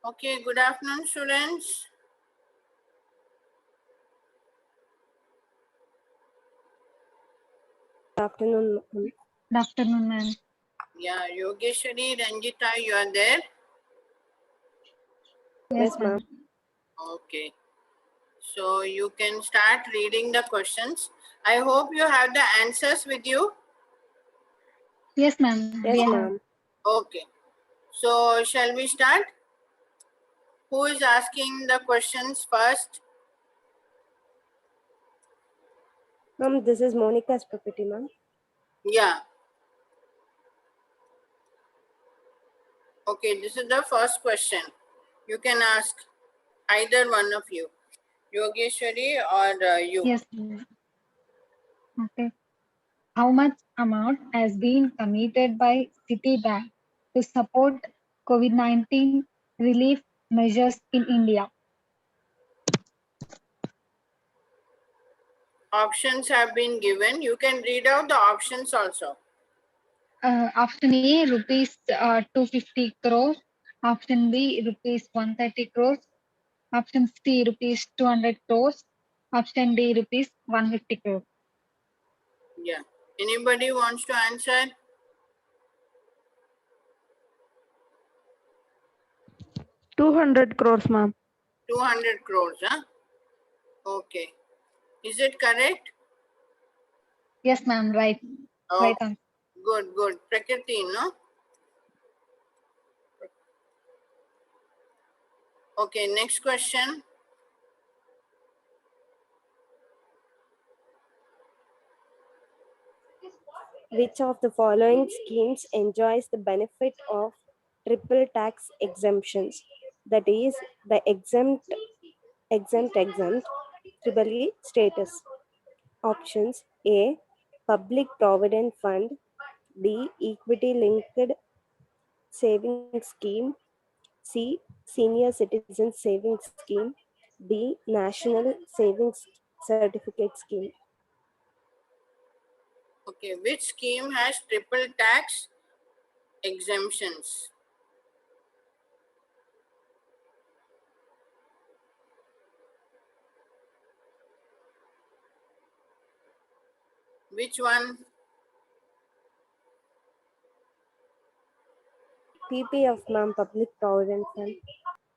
Okay, good afternoon, students. Good afternoon. Good afternoon, ma'am. Yeah, Yogeshwari, Ranjita, you are there? Yes, ma'am. Okay. So you can start reading the questions. I hope you have the answers with you. Yes, ma'am. Yes, We have. ma'am. Okay. So shall we start? Who is asking the questions first? Ma'am, this is Monica's property, ma'am. Yeah. Okay, this is the first question. You can ask either one of you, Yogeshwari or you. Yes, ma'am. Okay. How much amount has been committed by Citibank to support COVID-19 relief measures in India? Options have been given. You can read out the options also. Option A, rupees 250 crores. Option B, rupees 130 crores. Option C, rupees 200 crores. Option D, rupees 150 crores. Yeah. Anybody wants to answer? 200 crores, ma'am. 200 crores, huh? Okay. Is it correct? Yes, ma'am. Right. Oh, Right answer. good, good. Prakriti, no? Okay, next question. Which of the following schemes enjoys the benefit of triple tax exemptions? That is, the exempt, triple E status. Options A. Public Provident Fund. B. Equity Linked Savings Scheme. C. Senior Citizen Savings Scheme. D. National Savings Certificate Scheme. Okay, which scheme has triple tax exemptions? Which one? PPF, ma'am, Public Provident Fund.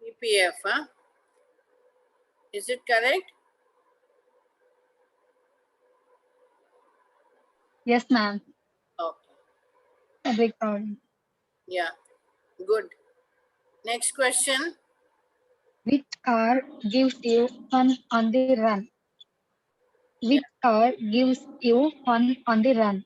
PPF, huh? Is it correct? Yes, ma'am. Okay, Public provident. yeah, good. Next question. Which car gives you fun on the run? Yeah, Which car gives you fun on the run?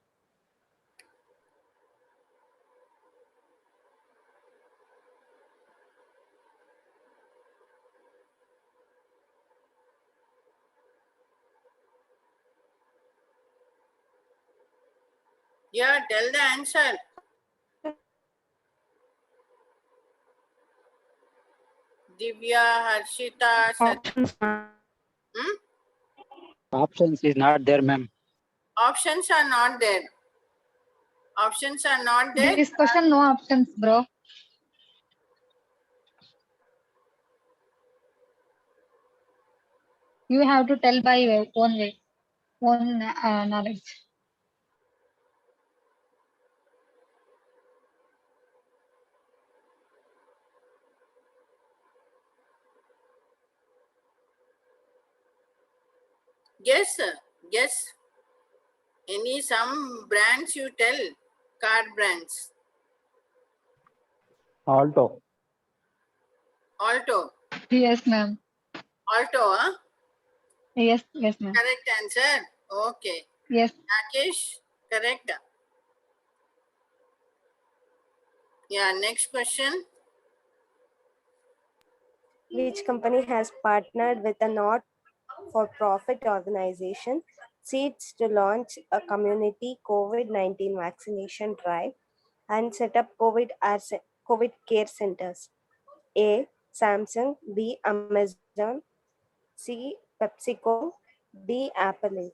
yeah, tell the answer. Divya, Harshita, Options, ma'am. hmm? Options is not there, ma'am. Options are not there. Options are not there. This question, no options, bro. You have to tell by your own way, own knowledge. Guess, guess. Some brands you tell, car brands. Alto. Alto. Yes, ma'am. Alto, huh? Yes, yes, ma'am. Correct answer. Okay. Yes. Rakesh, correct. Yeah, next question. Which company has partnered with a not for profit organization seeks to launch a community COVID 19 vaccination drive and set up COVID care centers? A. Samsung. B. Amazon. C. PepsiCo. D. Apple Inc.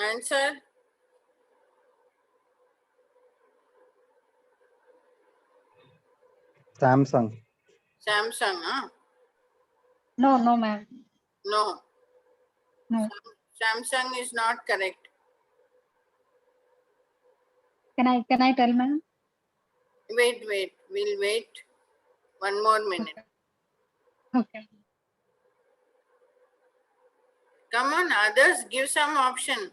Answer. Samsung. Samsung, huh? No, no, ma'am. No. No. Samsung is not correct. Can I tell, ma'am? Wait. We'll wait 1 more minute. Okay. Come on, others, give some option.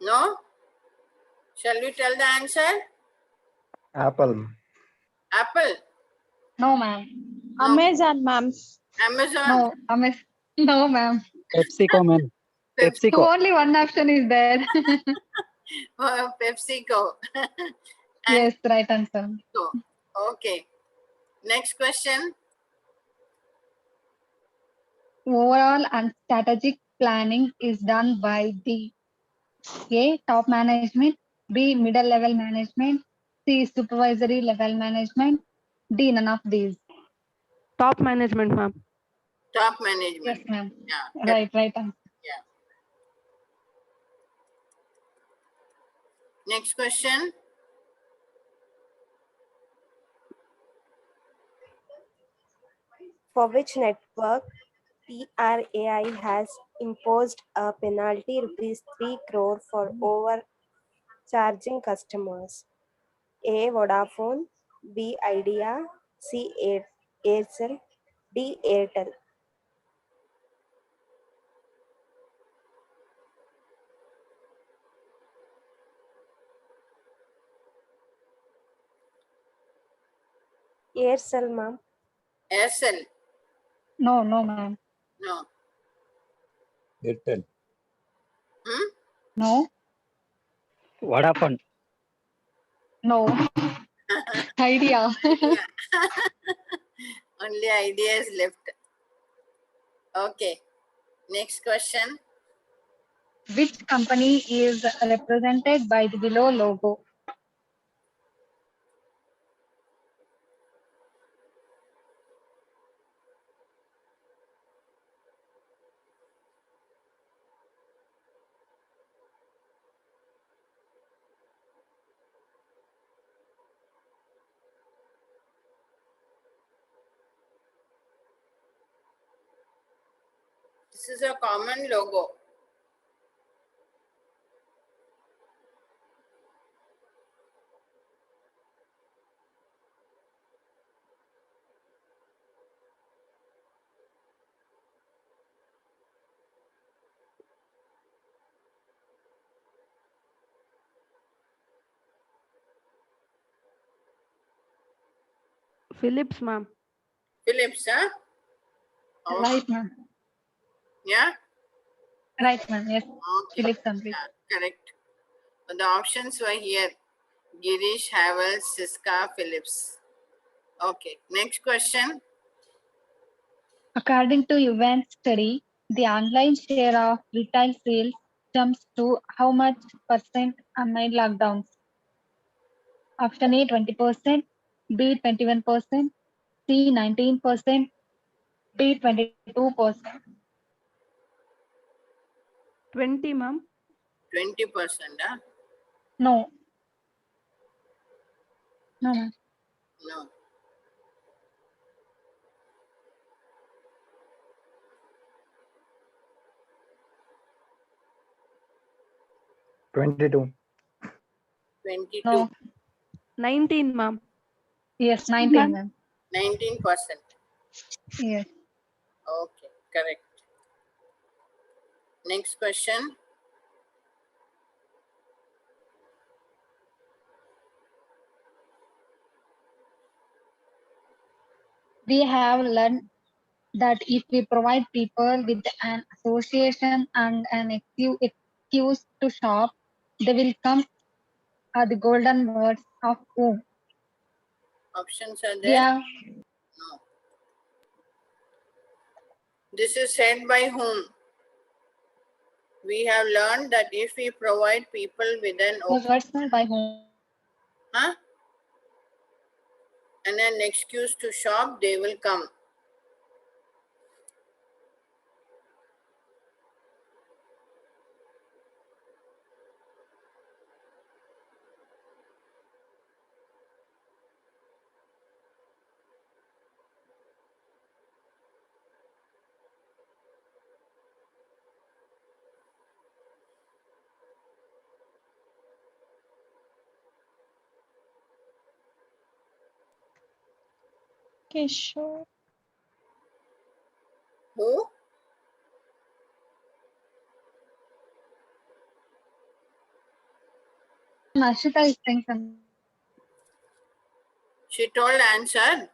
No? Shall we tell the answer? Apple. Apple? No, ma'am. No. Amazon, ma'am. Amazon? No, no, ma'am. PepsiCo, man. Pepsi. PepsiCo. Only one option is there. PepsiCo. Yes, right answer. Okay. Next question. Overall and strategic planning is done by the A, top management, B, middle level management, C, supervisory level management, D, none of these. Top management, ma'am. Top Yes, management. ma'am. Yeah. Right answer. Yeah. Next question. For which network TRAI has imposed a penalty rupees 3 crore for overcharging customers? A. Vodafone, B. Idea, C. Aircel, D. Airtel. Aircel, ma'am. Aircel? No, ma'am. No. Airtel. No, Vodafone. no. Idea. Only idea is left. Okay. Next question. Which company is represented by the below logo? This is a common logo. Philips, ma'am. Philips, huh? Oh, Right, ma'am. yeah? Right, ma'am. Yes. Okay. Philips company. Yeah, correct. The options were here. Girish, Havells, Siska, Philips. Okay. Next question. According to event study, the online share of retail sales jumps to how much percent amid lockdowns? Option A 20%, B 21%, C 19%, D 22%. 20, ma'am. 20%, huh? No. No, ma'am. No. $22. 22. No. 19, ma'am. Yes, 19, ma'am. 19%. Yes. Okay, correct. Next question. We have learned that if we provide people with an association and an excuse to shop, they will come are the golden words of whom? Options are there? Yeah, No. This is said by whom? We have learned that if we provide people with an those words are by whom? huh? and an excuse to shop, they will come. Okay, sure. Who? Ashita is saying something. She told answer.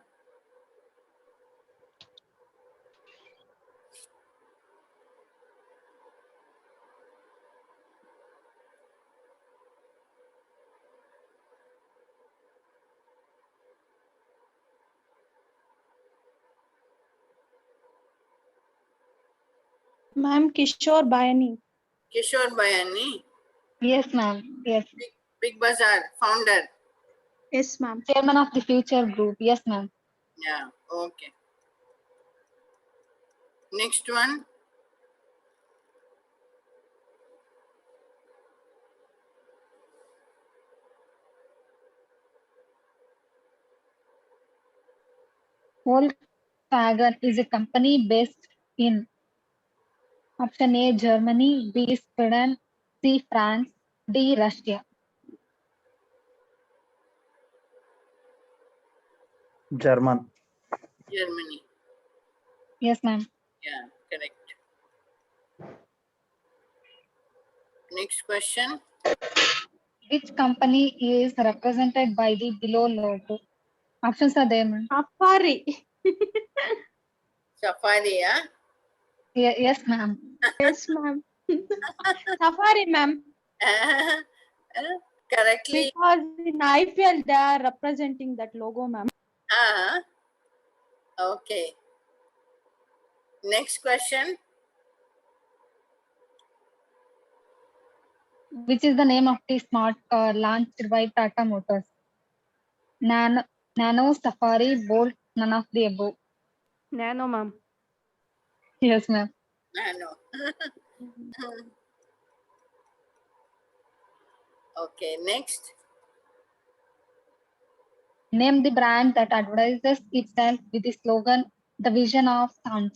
Ma'am, Kishore Bayani. Kishore Bayani, Yes, ma'am. Yes. Big Bazaar founder. Yes, ma'am. Chairman of the Future Group. Yes, ma'am. Yeah, okay. Next one. Volkswagen is a company based in option A, Germany, B, Sweden, C, France, D, Russia. German. Germany. Yes, ma'am. Yeah, correct. Next question. Which company is represented by the below logo? Options are there, ma'am. Safari. Safari, yeah? Yes, ma'am. Yes, ma'am. Safari, ma'am. Correctly. Because in IPL they are representing that logo, ma'am. Okay. Next question. Which is the name of the smart car launched by Tata Motors? Nano, Safari, Bolt, none of the above. Nano, ma'am. Yes, ma'am. No. Okay, next. Name the brand that advertises itself with the slogan, the vision of sound.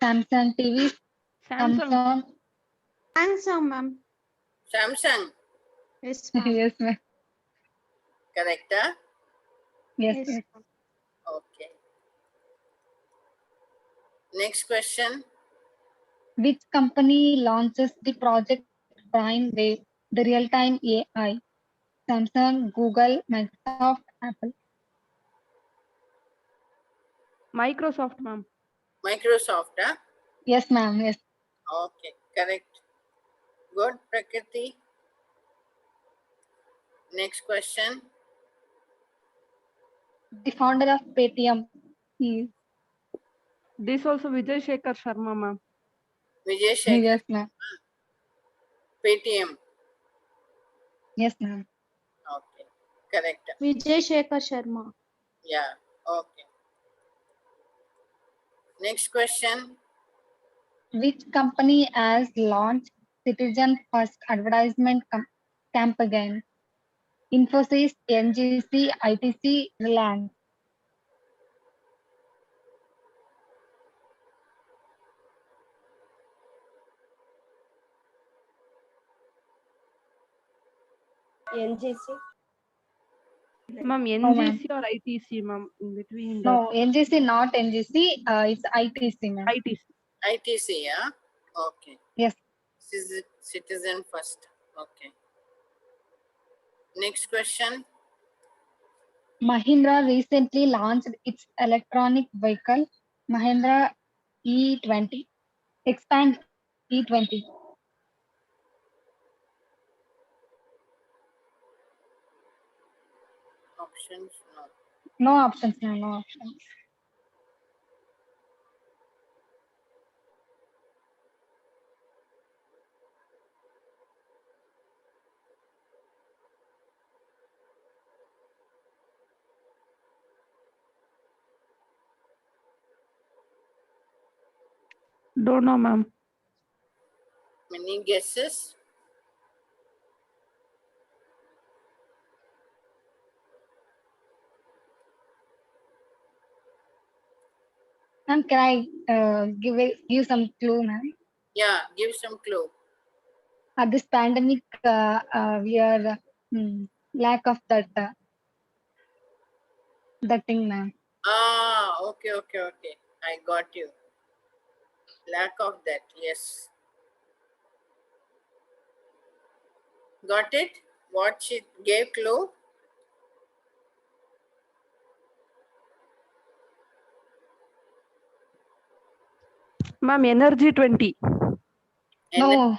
Samsung TV, Samsung. Samsung. Samsung, ma'am. Samsung. Yes, ma'am. Yes, ma'am. Correct, huh? Yes, Yes, yes. ma'am. Okay. Next question. Which company launches the Project Prime Wave, the real-time AI? Samsung, Google, Microsoft, Apple. Microsoft, ma'am. Microsoft, huh? Yes, ma'am. Yes. Okay, correct. Good, Prakriti. Next question. The founder of Paytm is. This also Vijay Shekhar Sharma, ma'am. Vijay Shekhar. Yes, ma'am. Paytm. Yes, ma'am. Okay, correct. Vijay Shekhar Sharma. Yeah, okay. Next question. Which company has launched Citizen First advertisement campaign? Infosys, NGC, ITC, Reliance. NGC. Ma'am, No, ma'am. NGC or ITC, ma'am, in between the No, NGC, not NGC. It's ITC, ma'am. ITC. ITC, yeah? Okay. Yes. Citizen first. Okay. Next question. Mahindra recently launched its electronic vehicle, Mahindra E20. Expand E20. Options, no. No options, ma'am. No options. Don't know, ma'am. Many guesses? Ma'am, can I give some clue, ma'am? Yeah, give some clue. At this pandemic, we are lack of that thing, ma'am. Ah, okay. I got you. Lack of that, yes. Got it? What she gave clue? Ma'am, energy 20. No,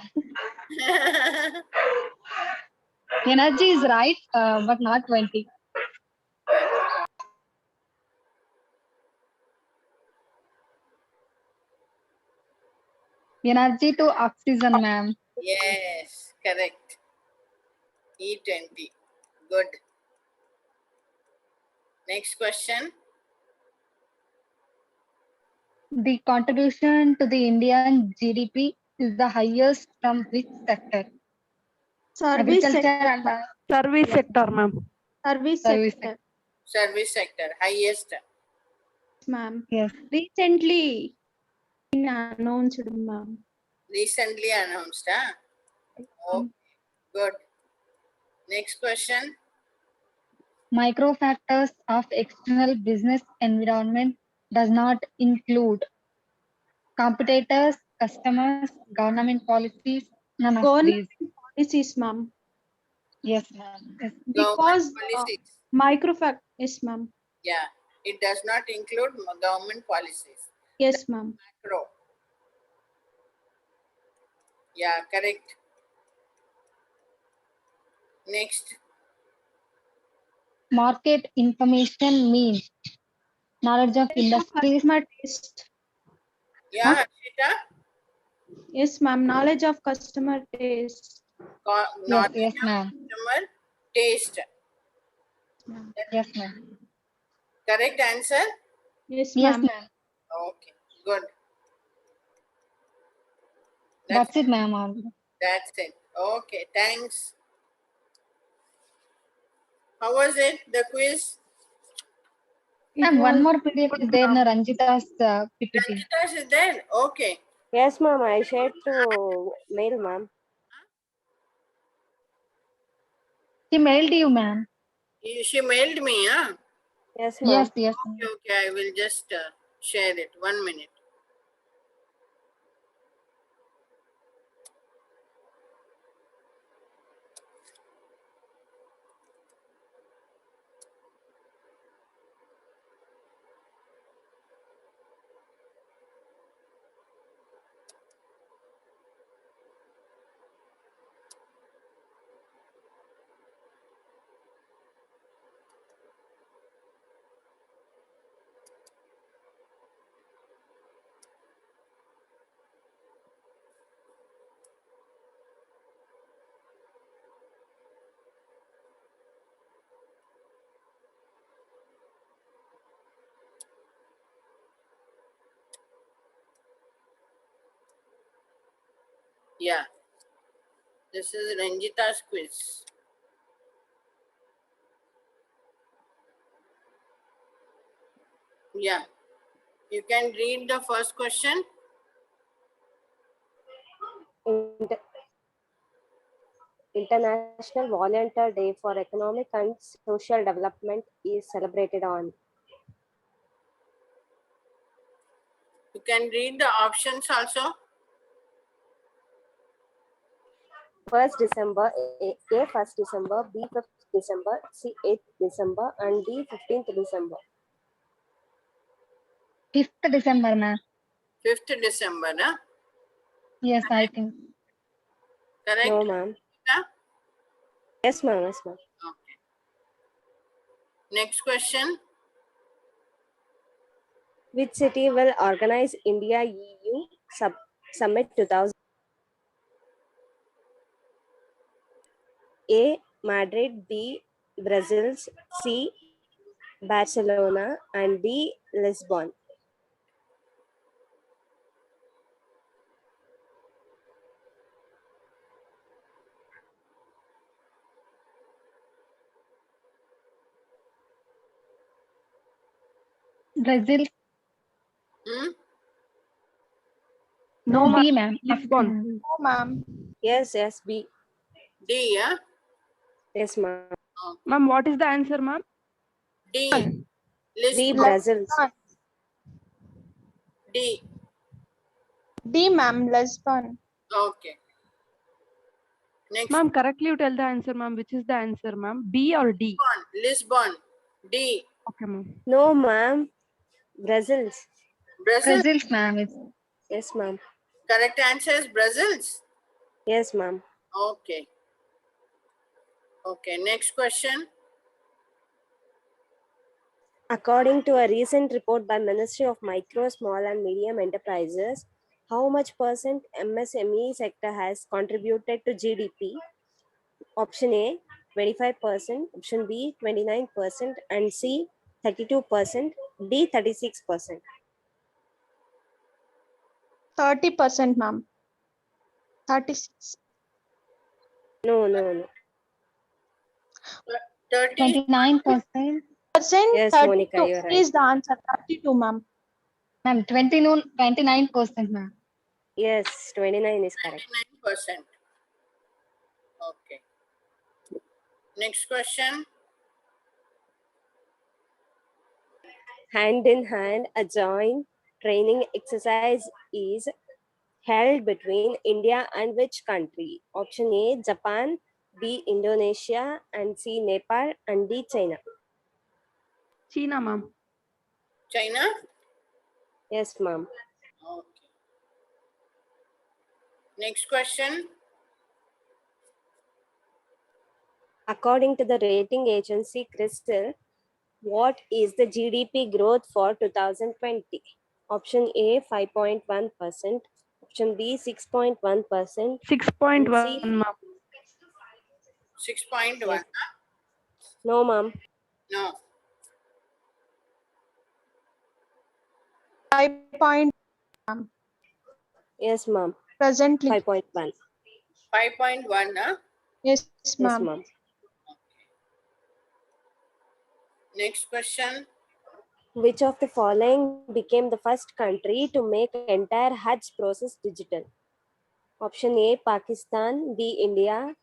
energy is right, but not 20. Energy to oxygen, ma'am. Yes, correct. E20. Good. Next question. The contribution to the Indian GDP is the highest from which sector? Service Agriculture sector. and Service yes, sector, ma'am. Service service sector. Service sector, highest. Ma'am. Yes. Recently announced, ma'am. Recently announced, huh? Oh, good. Next question. Micro factors of external business environment does not include competitors, customers, government policies, none of Government these. policies, ma'am. Yes, ma'am. Yes. Government Because policies. microfact, yes, ma'am. Yeah, it does not include government policies. Yes, ma'am. Macro. Yeah, correct. Next. Market information means knowledge of industries. Customer taste. Yeah, Huh? Harshita. Yes, ma'am. Knowledge of customer taste. Yes, Knowledge yes, of ma'am. customer taste. Yes, ma'am. Correct answer? Yes, Yes, ma'am. ma'am. Okay, good. That's it, ma'am. That's it. Okay, thanks. How was it, the quiz? It Ma'am, one was more PDF is there in Ranjita's PPT. Ranjita's is there? Okay. Yes, ma'am. I shared through mail, ma'am. She mailed you, ma'am. She mailed me, huh? Yes, ma'am. Yes, yes. Okay, okay, I will just share it. 1 minute. Yeah, this is Ranjita's quiz. Yeah, you can read the first question. Inter- International Volunteer Day for Economic and Social Development is celebrated on You can read the options also. 1st December, A 1st December, B 5th December, C 8th December, and D 15th December. 5th December, ma'am. 5th December, huh? Yes, I think. Correct? No, ma'am. Ranjita? Yes, ma'am. Yes, ma'am. Okay. Next question. Which city will organize India EU Summit 2000? A. Madrid, B. Brussels, C. Barcelona, and D. Lisbon. Brazil. Hmm? No, ma'am. B, ma'am. Lisbon. Option No, ma'am. Yes, yes, B. D, yeah? Yes, ma'am. Ma'am, what is the answer, ma'am? D. B, Lisbon. Brazil. D. D, ma'am. Lisbon. Okay. Next. Ma'am, correctly you tell the answer, ma'am. Which is the answer, ma'am? B or D? Lisbon. D. Okay, ma'am. No, ma'am. Brazil. Brazil. Brazil, ma'am. Yes, ma'am. Correct answer is Brazil's. Yes, ma'am. Okay. Okay. Next question. According to a recent report by Ministry of Micro, Small and Medium Enterprises, how much percent MSME sector has contributed to GDP? Option A, 25%, option B, 29%, and C, 32%, D, 36%. 30%, ma'am. 36. No, no, no. 30. 29%. Yes, 32 Monica, you're right. is the answer. 32, ma'am. Ma'am, 29%, ma'am. Yes, 29 is correct. 99%. Okay. Next question. Hand in hand, a joint training exercise is held between India and which country? Option A, Japan, B, Indonesia, and C, Nepal, and D, China. China, ma'am. China. Yes, ma'am. Okay. Next question. According to the rating agency CRISIL, what is the GDP growth for 2020? Option A, 5.1%, option B, 6.1%, 6.1, ma'am. 6.1. Yes. No, ma'am. No. 5 point Yes, ma'am. presently. 5.1. 5.1. Huh? Yes, Yes, ma'am. ma'am. Next question. Which of the following became the first country to make entire Hajj process digital? Option A, Pakistan, B, India,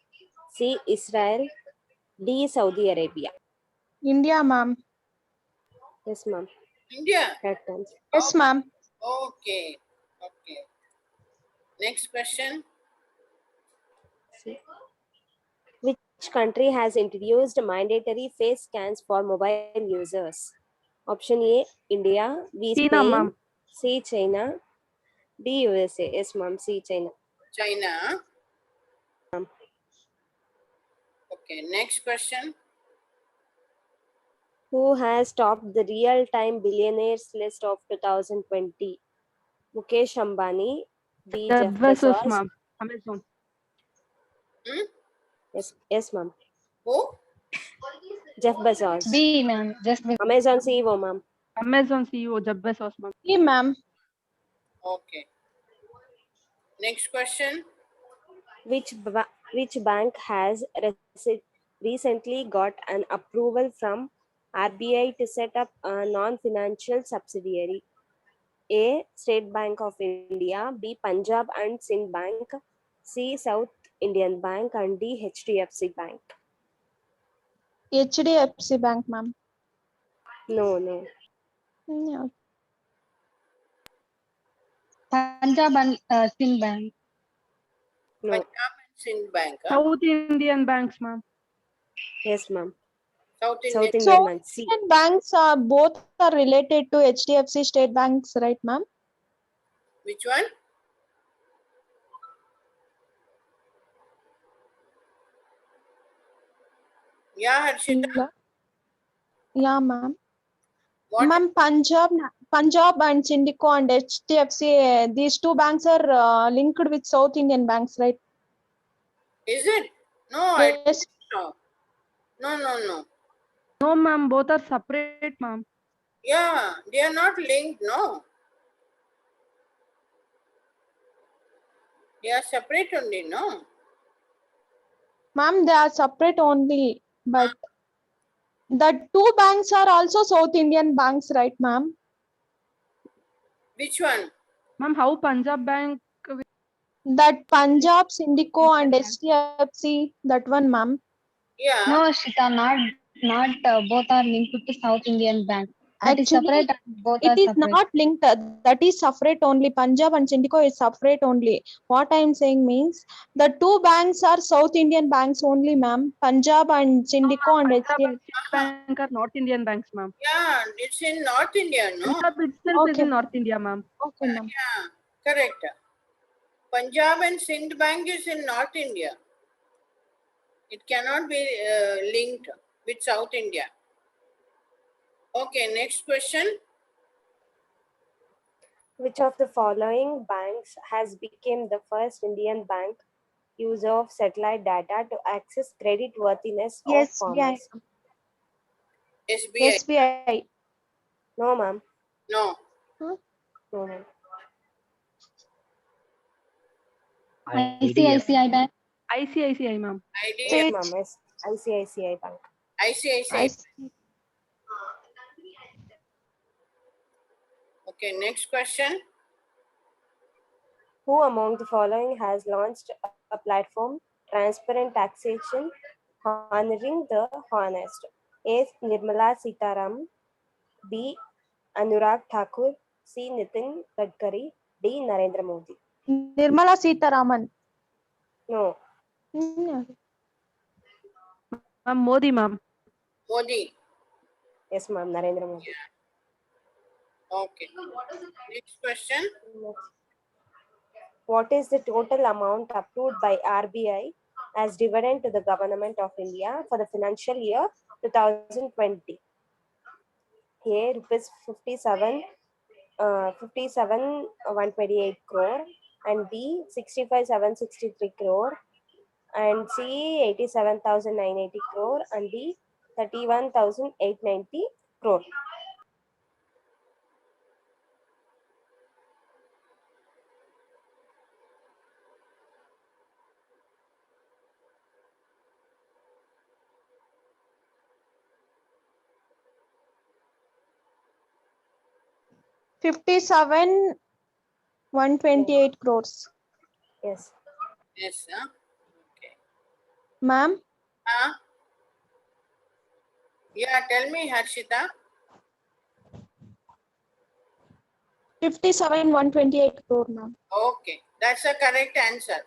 C, Israel, D, Saudi Arabia. India, ma'am. Yes, ma'am. India. Correct answer. Yes, ma'am. Okay. Okay. Next question. Which country has introduced mandatory face scans for mobile users? Option A, India, B, China, Spain, ma'am. C, China, D, USA. Yes, ma'am. C, China. China. Okay. Next question. Who has topped the real-time billionaires list of 2020? Mukesh Ambani, B, Jeff Bezos, Bezos. ma'am. Amazon. Hmm? Yes, ma'am. Who? Jeff Bezos. B, ma'am. Just B. Amazon CEO, ma'am. Amazon CEO, Jeff Bezos, ma'am. E, ma'am. Okay. Next question. Which bank has recently got an approval from RBI to set up a non-financial subsidiary? A, State Bank of India, B, Punjab and Sind Bank, C, South Indian Bank, and D, HDFC Bank. HDFC Bank, ma'am. No, no. Yeah. Punjab and Sind Bank. No. Punjab and Sind Bank. Huh? South Indian banks, ma'am. Yes, ma'am. South South Indian. Indian So, Bank. C. Indian banks are both are related to HDFC State Banks, right, ma'am? Which one? Yeah, Harshita. Yeah, ma'am. What? Ma'am, Punjab and Syndico and HDFC, these two banks are linked with South Indian banks, right? Is it? No, I don't Yes. think so. No. No, ma'am. Both are separate, ma'am. Yeah, they are not linked, no. They are separate only, no. Ma'am, they are separate only, but the two banks are also South Indian banks, right, ma'am? Which one? Ma'am, how Punjab Bank That Punjab, Syndico and HDFC, that one, ma'am. Yeah. No, Shita, not both are linked to South Indian Bank. That is Actually, separate and both it are is separate. not linked. That is separate only. Punjab and Syndico is separate only. What I am saying means the two banks are South Indian banks only, ma'am. Punjab and Syndico and Punjab HDFC. and State Bank are North Indian banks, ma'am. Yeah, it's in North India, no? Punjab itself is Okay. in North India, ma'am. Okay, ma'am. Yeah, correct. Punjab and Sindh Bank is in North India. It cannot be linked with South India. Okay, next question. Which of the following banks has become the first Indian bank user of satellite data to access credit worthiness of Yes, farmers? SBI. SBI. No, ma'am. No. No, ma'am. ICICI Bank. ICICI, ma'am. IDF. Yes, ma'am. Yes. ICICI Bank. ICICI. Okay, next question. Who among the following has launched a platform transparent taxation honoring the honest? A. Nirmala Sitaram, B. Anurag Thakur, C. Nitin Gadkari, D. Narendra Modi. Nirmala Sitaraman. No, Ma'am, Modi, ma'am. Modi. yes, ma'am, Narendra Modi. Okay. Next question. What is the total amount approved by RBI as dividend to the Government of India for the financial year 2020? A. Rupees 57 128 crore, and B 65 763 crore, and C 87,980 crore, and D 31,890 crore. $57 128 crores. Yes. Yes, huh? Okay. Ma'am, Huh? Yeah, tell me, Harshita. 57 128 crore, ma'am. Okay, that's a correct answer.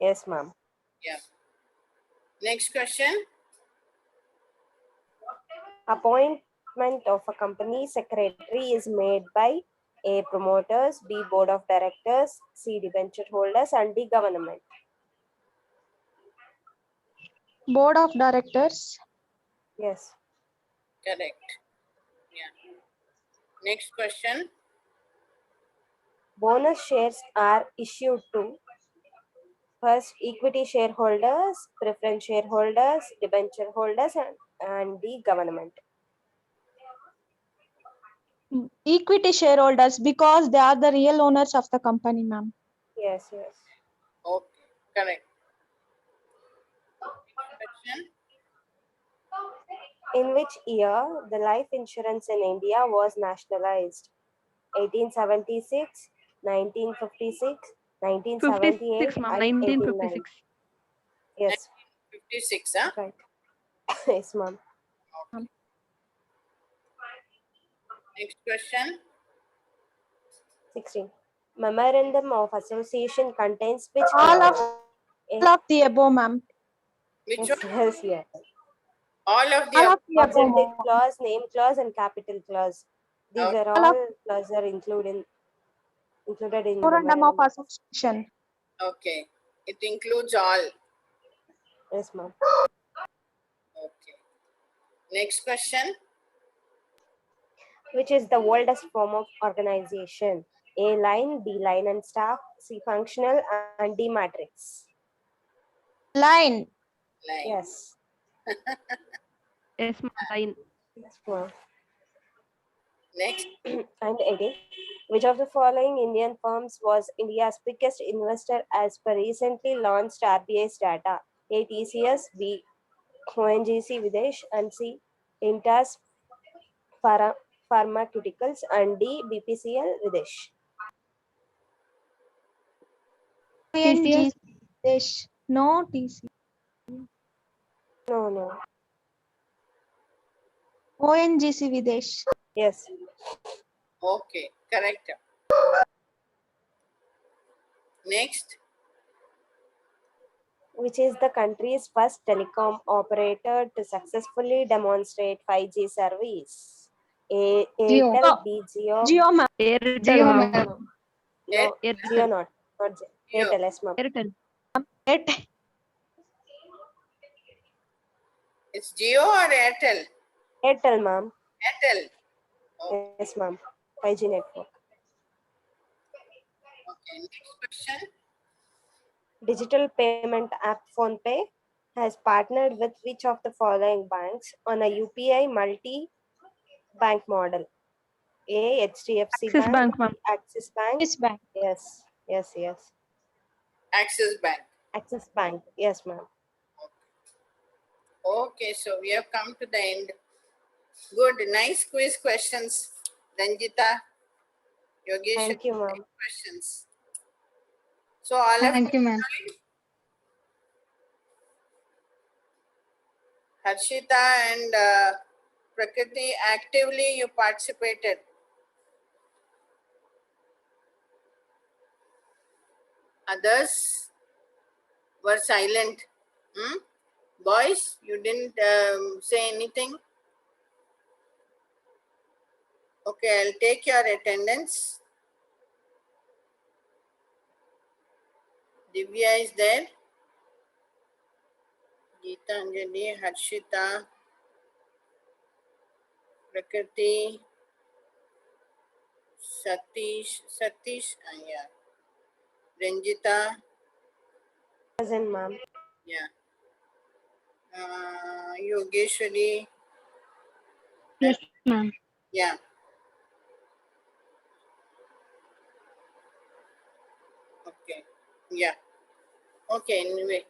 Yes, ma'am. Yeah. Next question. Appointment of a company secretary is made by A. Promoters, B. Board of Directors, C. Debenture holders, and D. Government. Board of Directors. Yes. Correct. Yeah. Next question. Bonus shares are issued to first equity shareholders, preference shareholders, debenture holders, and the government. Equity shareholders because they are the real owners of the company, ma'am. Yes, yes. Okay, correct. Question. In which year the life insurance in India was nationalized? 1876, 1956, 1978, 56, ma'am. and 89. 1956. Yes, 56, huh? right. Yes, ma'am. Next question. 16. Memorandum of Association contains which All of the above, ma'am. Which Yes, one? yes, yes. All of the All above. of the above, Objective ma'am. clause, name clause, and capital clause. These Okay. are All of all clauses are included in Memorandum of memorandum. Association. Okay. It includes all. Yes, ma'am. Okay. Next question. Which is the oldest form of organization? A line, B line and staff, C functional, and D matrix. Line. Line. Yes. Yes, ma'am. Line. Yes, ma'am. Next. And 18. Which of the following Indian firms was India's biggest investor as per recently launched RBI's data? A. TCS, B. ONGC Videsh, and C. Intas Pharmaceuticals, and D. BPCL Videsh. ONGC Videsh. No TC. No. ONGC Videsh. Yes. Okay, correct. Next. Which is the country's first telecom operator to successfully demonstrate 5G service? A. Jio. Airtel, B. Jio. Jio ma'am. Airtel, Jio, ma'am. ma'am. No, Airtel. Jio not Jio. Jio. Airtel, yes ma'am. Airtel. It's Jio or Airtel? Airtel, ma'am. Airtel. Okay. Yes, ma'am. 5G network. Okay. Next question. Digital payment app PhonePe has partnered with which of the following banks on a UPI multi-bank model? A. HDFC Axis Bank, ma'am. Axis Bank. This bank. Yes. Axis Bank. Axis Bank. Yes, ma'am. Okay, so we have come to the end. Good, nice quiz questions. Ranjita, Yogesh, Thank you, ma'am. questions. So all of Thank you, ma'am. Harshita and Prakriti, actively you participated. Others were silent. Boys, you didn't say anything. Okay, I'll take your attendance. Divya is there. Geetanjali, Harshita, Prakriti, Satish, yeah. Ranjita, Present, ma'am. yeah. Yogeshwari, Yes, ma'am. yeah. Okay, yeah. Okay, anyway,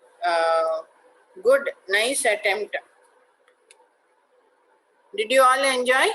good, nice attempt. Did you all enjoy?